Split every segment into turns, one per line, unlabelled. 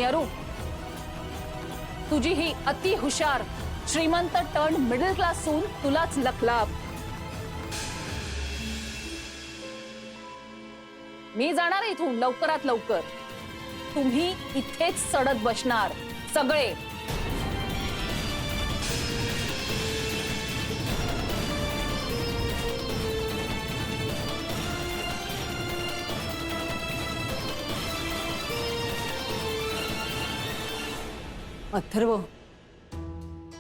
अरू, तुझी ही अति हुशार श्रीमंत टर्न मिडल क्लास सून तुलाच लखलाप. मी जाणार इथून लवकरात लवकर. तुम्ही इथेच सडत बसणार सगळे.
अथर्व,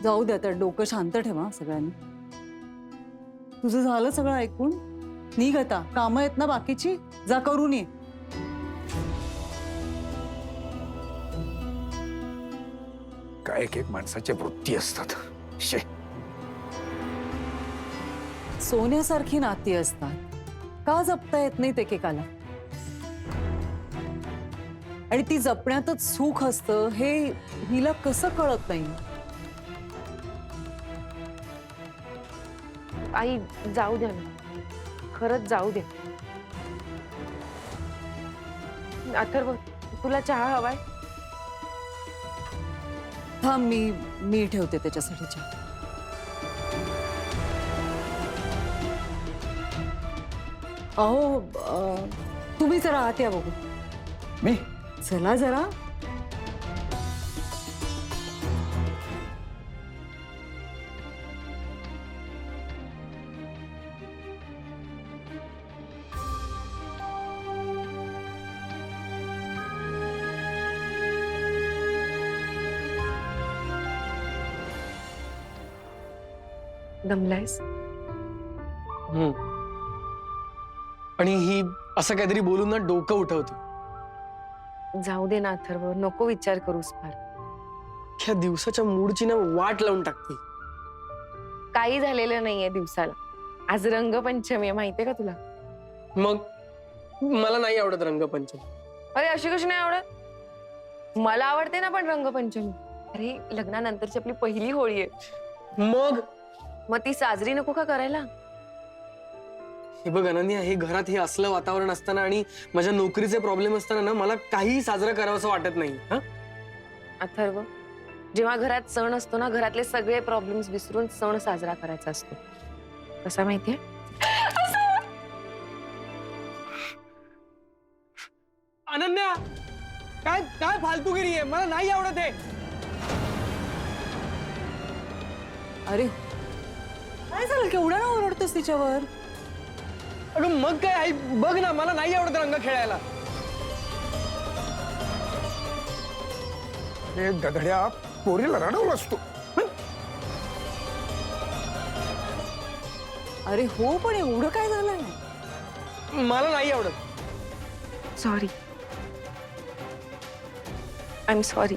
जाऊ दे आता, डोकं शांत ठेवा सगळ्यांनी. तुझं झालं सगळं ऐकून? निघ आता, कामं आहेत ना बाकीची, जा करून ये.
काय एक एक माणसाच्या वृत्ती असतात. शे,
सोन्यासारखी नाती असतात, का जपता येत नाहीत एकेकाला? आणि ती जपण्यातच सुख असतं हे हिला कसं कळत नाही?
आई जाऊ द्या ना, खरंच जाऊ दे. अथर्व, तुला चहा हवाय?
थांब, मी ठेवते त्याच्यासाठी चहा. अहो, तुम्ही जरा आत या बघू.
मी
चला जरा.
दमलायस?
आणि ही असं काहीतरी बोलून ना डोकं उठवते.
जाऊ दे ना अथर्व, नको विचार करूस फार.
ह्या दिवसाच्या मूडची ना वाट लावून टाकते.
काही झालेलं नाहीये दिवसाला. आज रंगपंचमी आहे, माहितीये का तुला?
मग मला नाही आवडत रंगपंचमी.
अरे अशी कशी नाही आवडत? मला आवडते ना पण रंगपंचमी. अरे लग्नानंतरची आपली पहिली होळी आहे.
मग
ती साजरी नको का करायला?
हे बघ अनन्या, हे घरात हे असलं वातावरण असताना आणि माझ्या नोकरीचे प्रॉब्लेम असताना ना मला काही साजरा करावंसं वाटत नाही. हा
अथर्व, जेव्हा घरात सण असतो ना, घरातले सगळे प्रॉब्लेम्स विसरून सण साजरा करायचा असतो. कसा माहितीये?
अनन्या, काय काय फालतूगिरी आहे, मला नाही आवडत आहे.
अरे काय झालं, केवढा ना ओरडतोस तिच्यावर?
अगं मग काय आई, बघ ना, मला नाही आवडत रंग खेळायला.
हे गधड्या पोरीला रडवलं असतो.
अरे हो, पण एवढं काय झालंय?
मला नाही आवडत.
Sorry, I am sorry.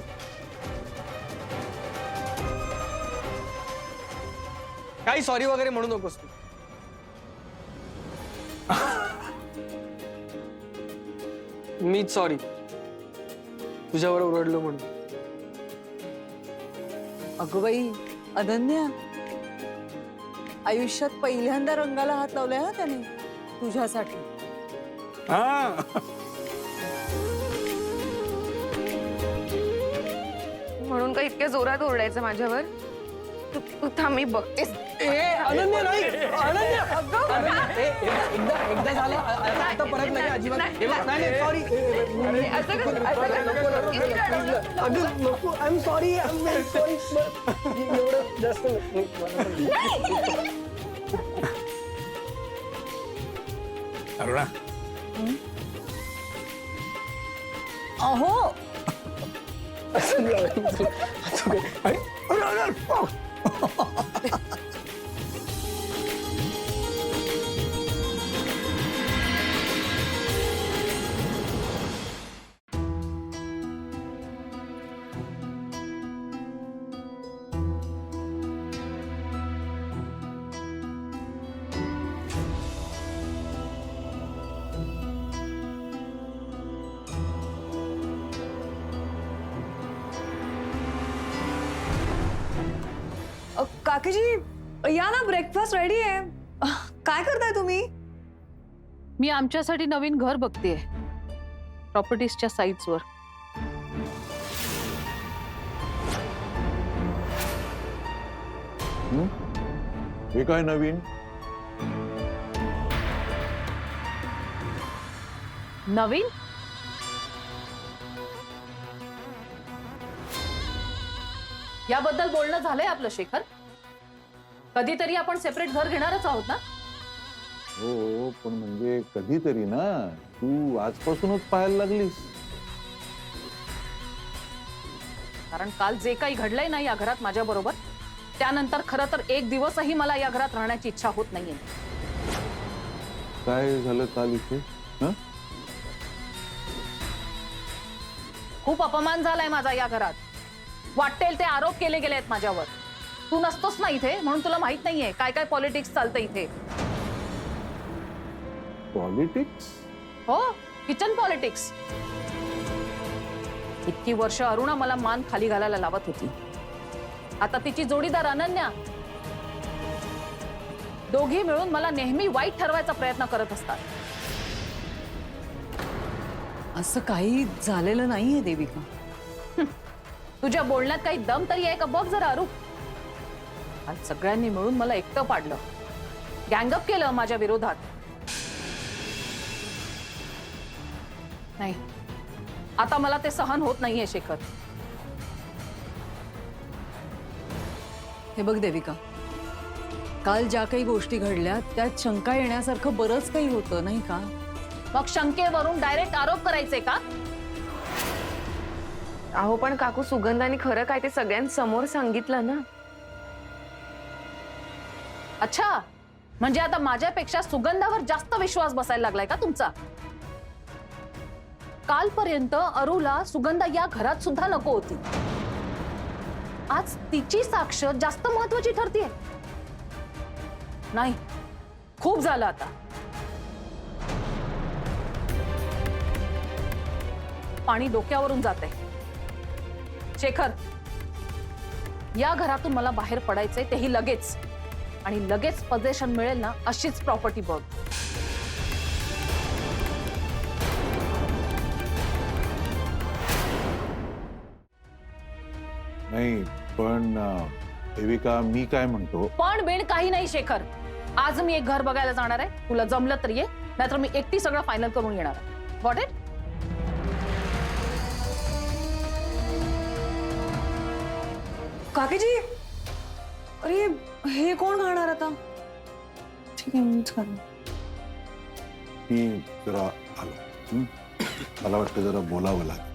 काही सॉरी वगैरे म्हणू नकोस तू. मीच सॉरी, तुझ्यावर ओरडलो म्हणून.
अगं बाई अनन्या, आयुष्यात पहिल्यांदा रंगाला हात लावलाय हा त्याने तुझ्यासाठी.
हा,
म्हणून का इतक्या जोरात ओरडायचं माझ्यावर? तू थांब, मी बघतेस.
अनन्या नाही, अनन्या, अनन्या, एकदा झालं, आता परत नाही अजिबात. नाही, सॉरी. अगं नको, I am sorry, I am very sorry. एवढं जास्त
अरुणा,
अहो
अरे अरे अरे, पाव.
काकीजी या ना, ब्रेकफास्ट रेडी आहे. काय करताय तुम्ही?
मी आमच्यासाठी नवीन घर बघतेय प्रॉपर्टीजच्या साईट्सवर.
हे काय नवीन?
नवीन? याबद्दल बोलणं झालंय आपलं शेखर. कधीतरी आपण सेपरेट घर घेणारच आहोत ना.
हो, पण म्हणजे कधीतरी ना. तू आजपासूनच पाहायला लागलीस.
कारण काल जे काही घडलंय ना या घरात माझ्या बरोबर, त्यानंतर खरं तर एक दिवसही मला या घरात राहण्याची इच्छा होत नाहीये.
काय झालं काल इथे? हं?
खूप अपमान झालाय माझा या घरात. वाटेल ते आरोप केले गेले आहेत माझ्यावर. तू नसतोस ना इथे म्हणून तुला माहित नाहीये काय काय पॉलिटिक्स चालतं इथे.
पॉलिटिक्स?
हो, किचन पॉलिटिक्स. इतकी वर्ष अरुणा मला मान खाली घालायला लावत होती. आता तिची जोडीदार अनन्या, दोघी मिळून मला नेहमी वाईट ठरवायचा प्रयत्न करत असतात.
असं काही झालेलं नाहीये देविका.
तुझ्या बोलण्यात काही दम तरी आहे का बघ जरा अरू. आज सगळ्यांनी मिळून मला एकटं पाडलं, गँगअप केलं माझ्या विरोधात. नाही, आता मला ते सहन होत नाहीये शेखर.
हे बघ देविका, काल ज्या काही गोष्टी घडल्या त्यात शंका येण्यासारखं बरंच काही होतं नाही का?
मग शंकेवरून डायरेक्ट आरोप करायचे का?
अहो पण काकू, सुगंधाने खरं काय ते सगळ्यांसमोर सांगितलं ना.
अच्छा, म्हणजे आता माझ्यापेक्षा सुगंधावर जास्त विश्वास बसायला लागलाय का तुमचा? कालपर्यंत अरुला सुगंधा या घरात सुद्धा नको होती. आज तिची साक्ष जास्त महत्वाची ठरतीये. नाही, खूप झालं आता. पाणी डोक्यावरून जाते. शेखर, या घरातून मला बाहेर पडायचंय, तेही लगेच. आणि लगेच पोझिशन मिळेल ना अशीच प्रॉपर्टी बघ.
नाही पण देविका, मी काय म्हणतो,
पण बिण काही नाही शेखर. आज मी एक घर बघायला जाणार आहे. तुला जमलं तर ये, नाहीतर मी एकटी सगळं फायनल करून येणार आहे. Got it?
काकीजी, अरे हे कोण खाणार आता? ठीक आहे, मीच खाते.
मी जरा आलो. हं? मला वाटतं जरा बोलावं लागेल.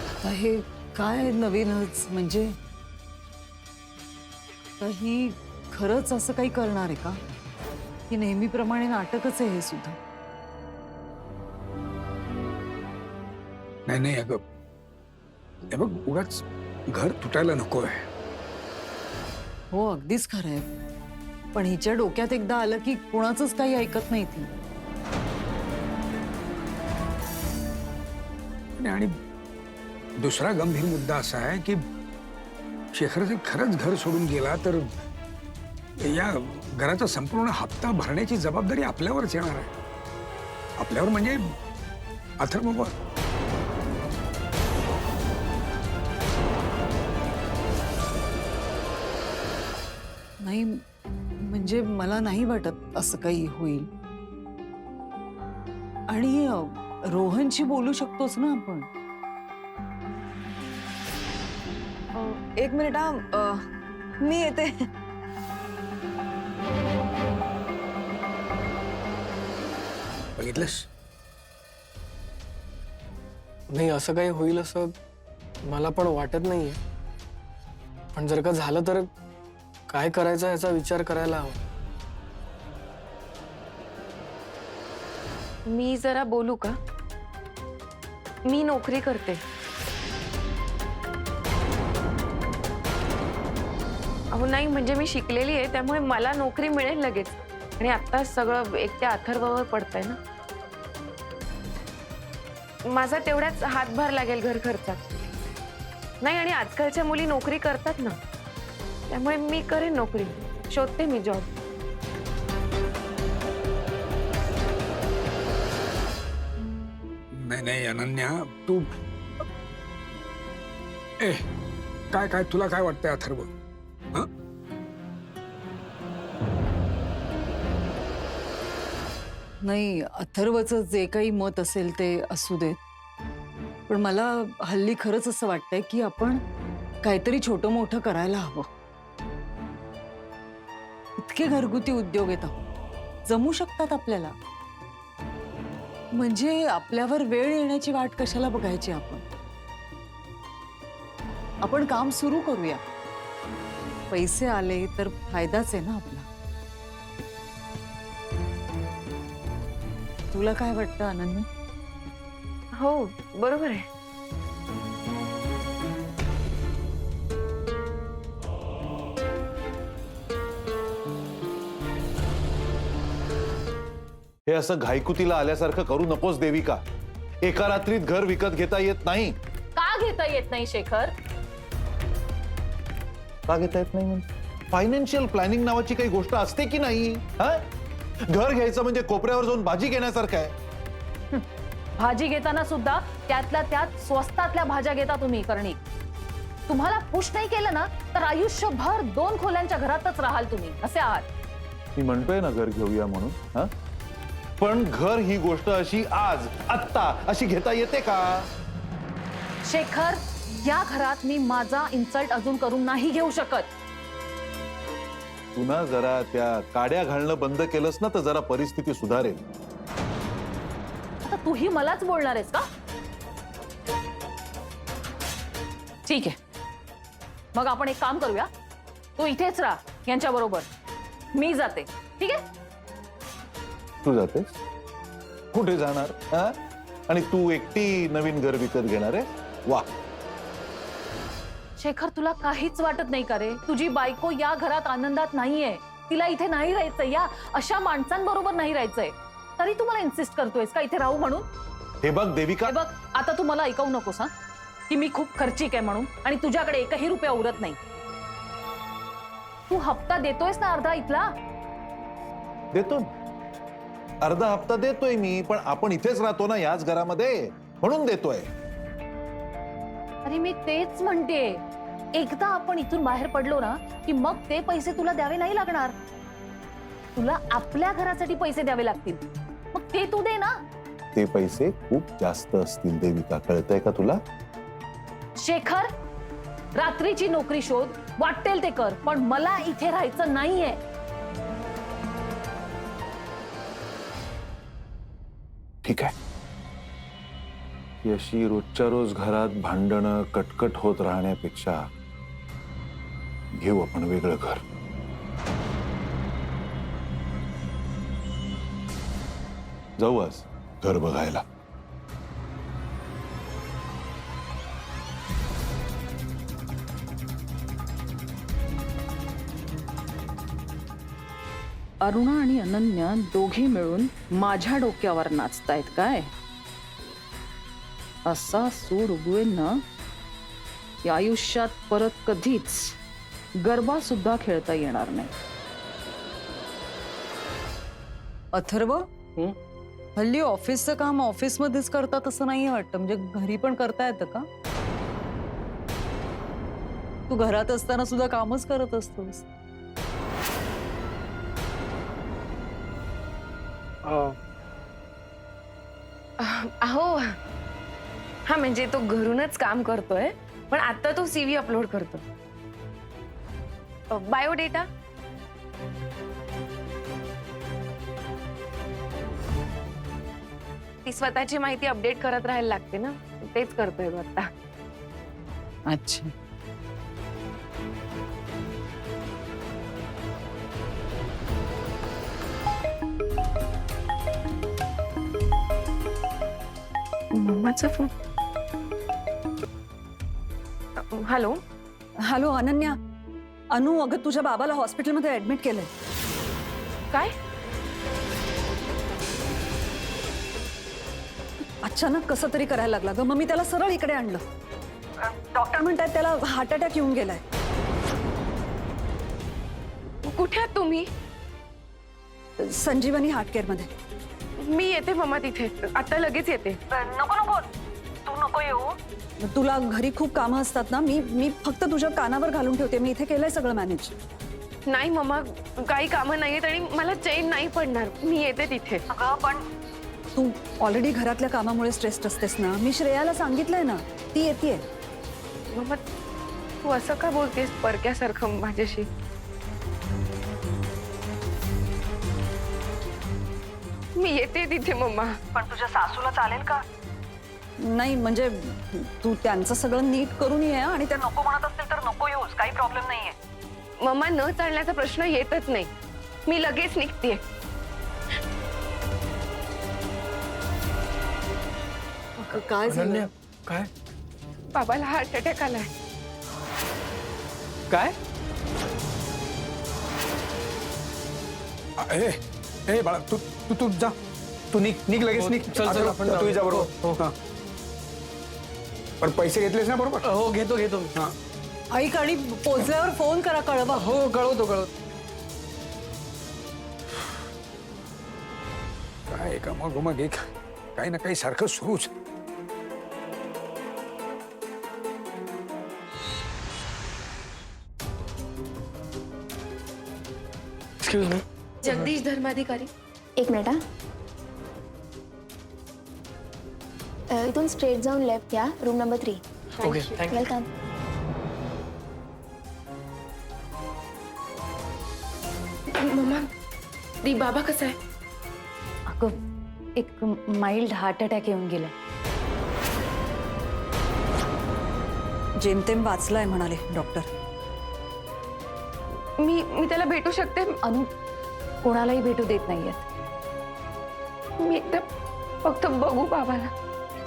आता हे काय नवीनच म्हणजे? ही खरंच असं काही करणार आहे का? की नेहमीप्रमाणे नाटकच आहे हे सुद्धा?
नाही नाही अगं, हे बघ, उगाच घर तुटायला नकोय.
हो, अगदीच खरं आहे. पण हिच्या डोक्यात एकदा आलं की कुणाचंच काही ऐकत नाही ती.
आणि दुसरा गंभीर मुद्दा असा आहे की शेखर जर खरंच घर सोडून गेला तर या घराचा संपूर्ण हप्ता भरण्याची जबाबदारी आपल्यावरच येणार आहे. आपल्यावर म्हणजे अथर्ववर.
नाही म्हणजे मला नाही वाटत असं काही होईल. आणि रोहनशी बोलू शकतोच ना आपण.
एक मिनिट हा, मी येते.
बघितलंस?
नाही, असं काही होईल असं मला पण वाटत नाहीये. पण जर का झालं तर काय करायचं याचा विचार करायला हवा.
मी जरा बोलू का? मी नोकरी करते. अहो नाही, म्हणजे मी शिकलेली आहे, त्यामुळे मला नोकरी मिळेल लगेच. आणि आता सगळं एकट्या अथर्ववर पडतंय ना. माझा तेवढाच हातभार लागेल घर खर्चात. नाही, आणि आजकालच्या मुली नोकरी करतात ना, त्यामुळे मी करेन नोकरी. शोधते मी जॉब.
नाही नाही अनन्या, तू काय काय तुला काय वाटतंय अथर्व? हं?
नाही, अथर्वचं जे काही मत असेल ते असू देत, पण मला हल्ली खरंच असं वाटतंय की आपण काहीतरी छोटं मोठं करायला हवं. इतके घरगुती उद्योग येतात, जमू शकतात आपल्याला. म्हणजे आपल्यावर वेळ येण्याची वाट कशाला बघायची आपण काम सुरू करूया. पैसे आले तर फायदाच आहे ना आपला. तुला काय वाटतं अनन्या?
हो बरोबर आहे.
हे असं घाईकुतीला आल्यासारखं करू नकोस देविका. एका रात्रीत घर विकत घेता येत नाही.
का घेता येत नाही शेखर?
का घेता येत नाही म्हणजे फायनान्शियल प्लॅनिंग नावाची काही गोष्ट असते की नाही? हा, घर घ्यायचं म्हणजे कोपऱ्यावर जाऊन भाजी घेण्यासारखं आहे.
भाजी घेताना सुद्धा त्यातल्या त्यात स्वस्तातल्या भाज्या घेता तुम्ही कर्णिक. तुम्हाला पुश नाही केलं ना तर आयुष्यभर 2 खोल्यांच्या घरातच राहाल तुम्ही, असे आहात.
मी म्हणतोय ना घर घेऊया म्हणून. हा, पण घर ही गोष्ट अशी आज आत्ता अशी घेता येते का?
शेखर, या घरात मी माझा इन्सल्ट अजून करून नाही घेऊ शकत.
तू ना जरा त्या काड्या घालणं बंद केलंस ना तर जरा परिस्थिती सुधारेल.
आता तूही मलाच बोलणार आहेस का? ठीक आहे, मग आपण एक काम करूया. तू इथेच राहा यांच्या बरोबर, मी जाते. ठीक आहे?
तू जातेस? कुठे जाणार? हा? आणि तू एकटी नवीन घर विकत घेणार आहे? वा.
शेखर, तुला काहीच वाटत नाही का रे? तुझी बायको या घरात आनंदात नाहीये, तिला इथे नाही राहायचंय, या अशा माणसांबरोबर नाही राहायचंय, तरी तू मला इन्सिस्ट करतोयस का इथे राहू म्हणून?
हे बघ देविका,
हे बघ, आता तू मला ऐकवू नकोस हा, की मी खूप खर्चिक आहे म्हणून आणि तुझ्याकडे एकही रुपया उरत नाही. तू हप्ता देतोयस ना अर्धा इथला?
देतो ना. अर्धा हप्ता देतोय मी, पण आपण इथेच राहतो ना याच घरामध्ये, म्हणून देतोय.
अरे मी तेच म्हणते, एकदा आपण इथून बाहेर पडलो ना की मग ते पैसे तुला द्यावे नाही लागणार. तुला आपल्या घरासाठी पैसे द्यावे लागतील, मग ते तू दे ना.
ते पैसे खूप जास्त असतील देविका, कळतंय का तुला?
शेखर, रात्रीची नोकरी शोध, वाटेल ते कर, पण मला इथे राहायचं नाहीये.
ठीक आहे. ही अशी रोजच्या रोज घरात भांडणं कटकट होत राहण्यापेक्षा घेऊ आपण वेगळं घर. जाऊ आज घर बघायला.
अरुणा आणि अनन्या दोघी मिळून माझ्या डोक्यावर नाचतायत काय? असा सूड उगवेल ना की आयुष्यात परत कधीच गरबा सुद्धा खेळता येणार नाही.
अथर्व, हल्ली ऑफिसचं काम ऑफिसमध्येच करतात असं नाही वाटतं, म्हणजे घरी पण करता येतं का? तू घरात असताना सुद्धा कामच करत असतोस.
अहो हा, म्हणजे तो घरूनच काम करतोय, पण आता तो CV अपलोड करतो. बायोडेटा ती स्वतःची माहिती अपडेट करत राहायला लागते ना, तेच करतोय तो आता.
अच्छा.
मम्माचा फोन. हॅलो.
हॅलो अनन्या, अनु, अगं तुझ्या बाबाला हॉस्पिटलमध्ये ऍडमिट केलंय.
काय?
अचानक कसं तरी करायला लागला ग, मग मी त्याला सरळ इकडे आणलं. डॉक्टर म्हणतात त्याला हार्ट अटॅक येऊन गेलाय.
कुठे आहात तुम्ही?
संजीवनी हार्ट केअर मध्ये.
मी येते मम्मा तिथे, आता लगेच येते.
नको नको तू नको येऊ. तुला घरी खूप कामं असतात ना, मी फक्त तुझ्या कानावर घालून ठेवते. मी इथे केलंय सगळं मॅनेज.
नाही मम्मा, काही कामं नाहीयेत आणि मला चैन नाही पडणार. मी येते तिथे.
पण तू ऑलरेडी घरातल्या कामामुळे स्ट्रेस्ड असतेस ना. मी श्रेयाला सांगितलंय ना, ती येतेय.
मम्मा तू असं का बोलतेस परक्यासारखं माझ्याशी? मी येते तिथे मम्मा.
पण तुझ्या सासूला चालेल का? नाही म्हणजे तू त्यांचं सगळं नीट करून ये आणि त्या नको म्हणत असतील तर नको येऊस, काही प्रॉब्लेम नाहीये.
मम्मा न चालण्याचा प्रश्न येतच नाही. मी लगेच निघतेय.
काय झालं?
अनन्या, काय
बाबाला हार्ट अटॅक आलाय.
काय
ए बाळा, तू तू तू जा, तू निघ लगेच निघ.
चल, चल, आपण
तू जा बरोबर.
हो,
हा. पण पैसे घेतलेस ना बरोबर?
हो घेतो मी.
हा.
ऐक आणि पोचल्यावर फोन करा, कळवा.
हो कळवतो.
काय का मग एक काही ना काही सारखं सुरूच.
Excuse me.
जगदीश धर्माधिकारी.
एक मिनिट हा. इथून स्ट्रेट जाऊन लेफ्ट या, room number 3.
Okay thank you.
Welcome.
मम्मा दी बाबा कसा आहे?
अगं एक माइल्ड हार्ट अटॅक येऊन गेला.
जेमतेम वाचलाय म्हणाले डॉक्टर.
मी त्याला भेटू शकते?
अनु कोणालाही भेटू देत नाहीयेत.
मी एकदा फक्त बघू बाबाला.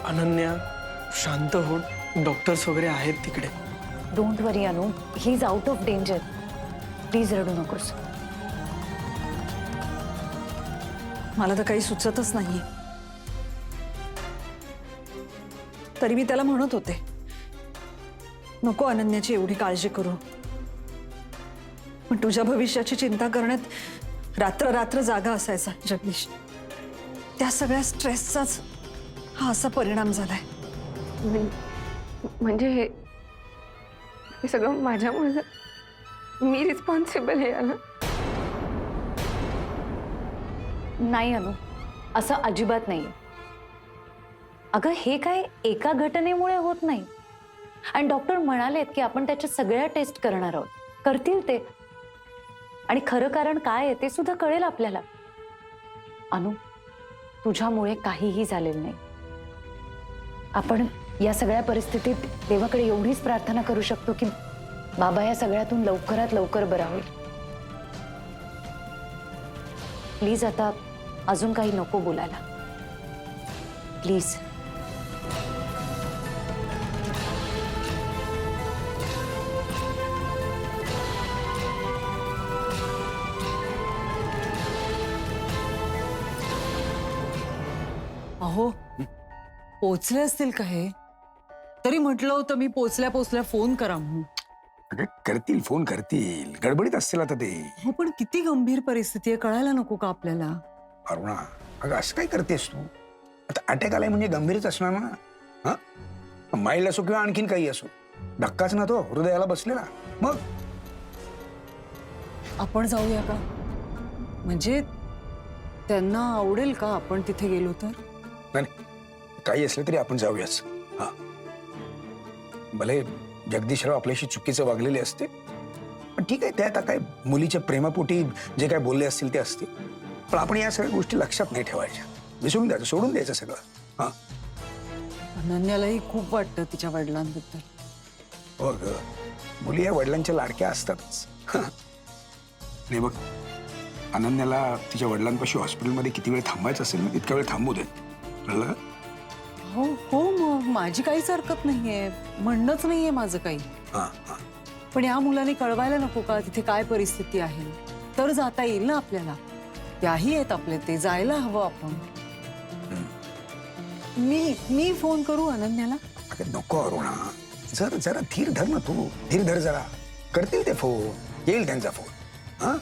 अनन्या शांत हो, डॉक्टर्स वगैरे आहेत तिकडे.
डोंट वरी अनु, he is out of danger. Please रडू नकोस.
मला तर काही सुचतच नाहीये. तरी मी त्याला म्हणत होते नको अनन्याची एवढी काळजी करू. पण तुझ्या भविष्याची चिंता करण्यात रात्र रात्र जागा असायचा जगदीश. त्या सगळ्या स्ट्रेसचाच हा असा परिणाम झालाय.
म्हणजे हे सगळं माझ्यामुळे मी रिस्पॉन्सिबल आहे याला.
नाही अनु, असं अजिबात नाहीये. अगं हे काय एका घटनेमुळे होत नाही. आणि डॉक्टर म्हणालेत की आपण त्याच्या सगळ्या टेस्ट करणार आहोत. करतील ते, आणि खरं कारण काय आहे ते सुद्धा कळेल आपल्याला. अनु, तुझ्यामुळे काहीही झालेलं नाही. आपण या सगळ्या परिस्थितीत देवाकडे एवढीच प्रार्थना करू शकतो की बाबा या सगळ्यातून लवकरात लवकर बरा होईल. प्लीज आता अजून काही नको बोलायला, प्लीज.
अहो पोचले असतील का हे? तरी म्हटलं होतं मी पोचल्या फोन करा म्हणून.
अगं करतील, फोन करतील. गडबडीत असतील आता ते.
हो पण किती गंभीर परिस्थिती आहे, कळायला नको का आपल्याला?
अरुणा, अगं असं काय करतेस तू? आता अटॅक आलाय म्हणजे गंभीरच असणार ना. हा, माइल्ड असो किंवा आणखीन काही असो, धक्काच ना तो हृदयाला बसलेला. मग
आपण जाऊया का? म्हणजे त्यांना आवडेल का आपण तिथे गेलो तर?
नाही, काही असलं तरी आपण जाऊयाच. हा, भले जगदीशराव आपल्याशी चुकीचं वागलेले असते, पण ठीक आहे. ते आता काय मुलीच्या प्रेमापोटी जे काय बोलले असतील ते असतील. पण आपण या सगळ्या गोष्टी लक्षात नाही ठेवायच्या. विसरून द्यायचं, सोडून द्यायचं सगळं. हा,
अनन्यालाही खूप वाटतं तिच्या वडिलांबद्दल.
हो ग, मुली या वडिलांच्या लाडक्या असतातच. नाही बघ, अनन्याला तिच्या वडिलांपाशी हॉस्पिटलमध्ये किती वेळ थांबायचं असेल ना, तितका वेळ थांबू देत. कळलं?
हो हो, मग माझी काहीच हरकत नाहीये, म्हणणंच नाहीये माझं काही.
हा हा,
पण या मुलाने कळवायला नको का तिथे काय परिस्थिती आहे? तर जाता येईल ना आपल्याला. त्याही आहेत आपले, ते जायला हवं आपण. मी फोन करू अनन्याला?
अगं नको अरुणा, जरा धीर धर ना तू. धीर धर जरा. करतील ते फोन, येईल त्यांचा फोन. हा,